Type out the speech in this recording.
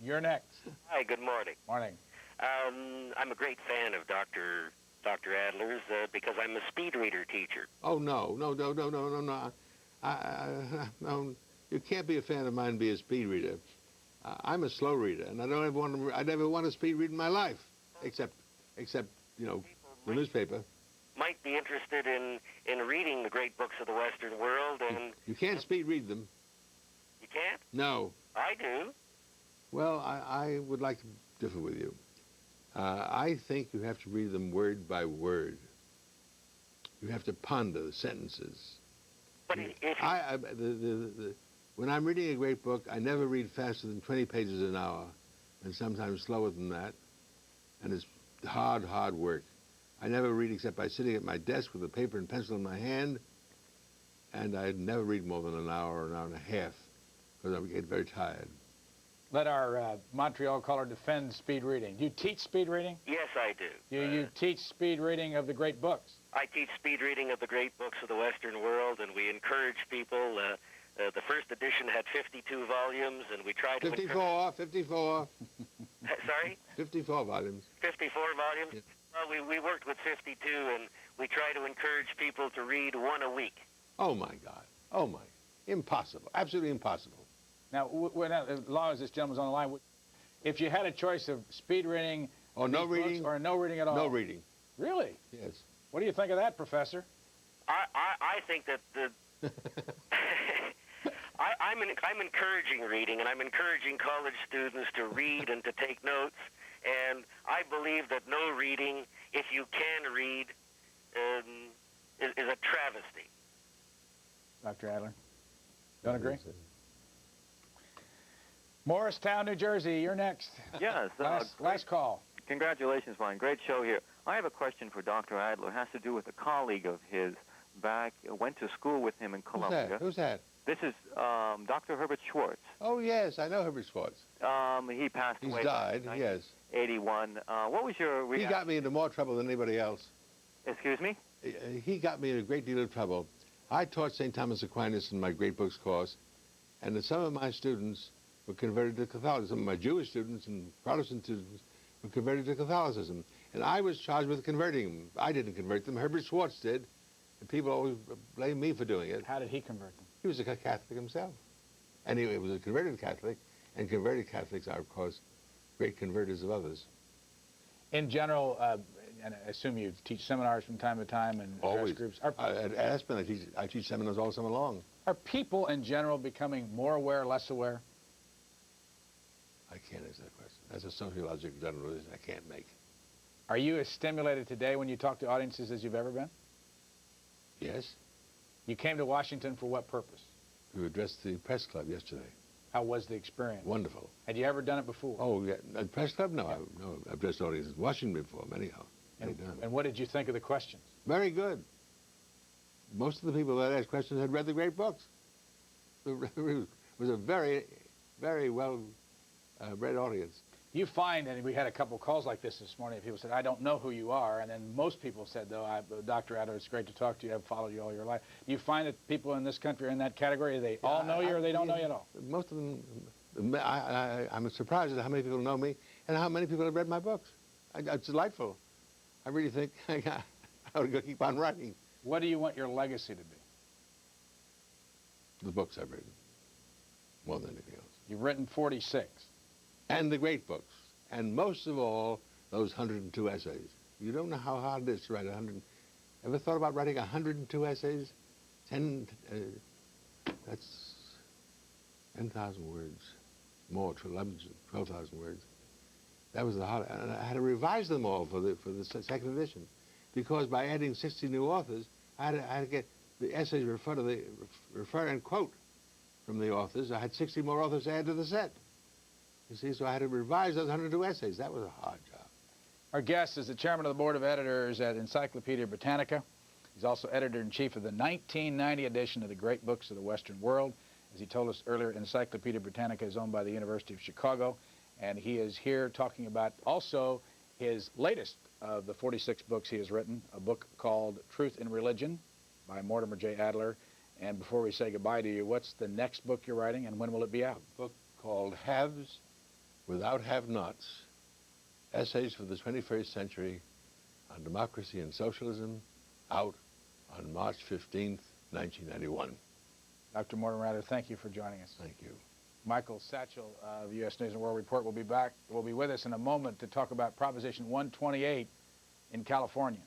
You're next. Hi, good morning. Morning. I'm a great fan of Dr. Adler's because I'm a speed reader teacher. Oh, no. No. You can't be a fan of mine and be a speed reader. I'm a slow reader, and I never want to speed read in my life, except you know, the newspaper. Might be interested in reading the great books of the Western world, and You can't speed read them. you can't? No. I do. Well, I would like to differ with you. I think you have to read them word by word. You have to ponder the sentences. But When I'm reading a great book, I never read faster than 20 pages an hour, and sometimes slower than that. And it's hard work. I never read except by sitting at my desk with a paper and pencil in my hand, and I never read more than an hour or an hour and a half, because I get very tired. Let our Montreal caller defend speed reading. Do you teach speed reading? yes, I do. You teach speed reading of the great books? I teach speed reading of the great books of the Western world, and we encourage people. The first edition had 52 volumes, and we tried to 54. Sorry? 54 volumes. 54 volumes? Yes. Well, we worked with 52, and we try to encourage people to read one a week. Oh, my God. Oh, my. Impossible. Absolutely impossible. Now, as long as this gentleman's on the line, if you had a choice of speed reading Or no these books reading? or no reading at all? No reading. Really? Yes. What do you think of that, Professor? I think that I'm encouraging reading, and I'm encouraging college students to read and to take notes. And I believe that no reading, if you can read, is a travesty. Dr. Adler? Don't agree? Morristown, New Jersey, you're next. Yes. Last call. Congratulations, Ryan. Great show here. I have a question for Dr. Adler. It has to do with a colleague of his went to school with him in Columbia. Who's that? This is Dr. Herbert Schwartz. Oh, yes, I know Herbert Schwartz. He passed He's away. died, yes. 81. What was your reaction? He got me into more trouble than anybody else. Excuse me? He got me in a great deal of trouble. I taught St. Thomas Aquinas in my Great Books course, and some of my students were converted to Catholicism. Some of my Jewish students and Protestant students were converted to Catholicism. And I was charged with converting them. I didn't convert them. Herbert Schwartz did. And people always blame me for doing it. How did he convert them? He was a Catholic himself. And he was a converted Catholic, and converted Catholics are, of course, great converters of others. In general, and I assume you teach seminars from time to time and Always. groups. At Aspen, I teach seminars all summer long. Are people in general becoming more aware, less aware? I can't answer that question. That's a sociological generalization I can't make. Are you as stimulated today when you talk to audiences as you've ever been? Yes? You came to Washington for what purpose? We addressed the press club yesterday. How was the experience? Wonderful. Had you ever done it before? Oh, yeah. At press club? No, I've addressed audiences in Washington before, many times. And what did you think of the questions? Very good. Most of the people that asked questions had read the great books. It was a very, very well read audience. You find, and we had a couple of calls like this morning, people said, I don't know who you are, and then most people said, though, Dr. Adler, it's great to talk to you, I've followed you all your life. Do you find that people in this country are in that category? They all know you or they don't know you at all? Most of them, I'm surprised at how many people know me and how many people have read my books. It's delightful. I really think I ought to keep on writing. What do you want your legacy to be? The books I've written, more than anything else. You've written 46. And the great books. And most of all, those 102 essays. You don't know how hard it is to write 100. Ever thought about writing 102 essays? That's 10,000 words. More, 12,000 words. That was the hard, and I had to revise them all for the second edition. Because by adding 60 new authors, I had to get the essays refer and quote from the authors. I had 60 more authors to add to the set. You see, so I had to revise those 102 essays. That was a hard job. Our guest is the chairman of the board of editors at Encyclopedia Britannica. He's also editor-in-chief of the 1990 edition of the Great Books of the Western World. As he told us earlier, Encyclopedia Britannica is owned by the University of Chicago, and he is here talking about also his latest of the 46 books he has written, a book called Truth in Religion by Mortimer J Adler. And before we say goodbye to you, what's the next book you're writing, and when will it be out? A book called Haves, Without Have-Nots, Essays for the 21st Century on Democracy and Socialism, out on March 15th, 1991. Dr. Mortimer Adler, thank you for joining us. Thank you. Michael Satchel of U.S. News and World Report will be with us in a moment to talk about Proposition 128 in California.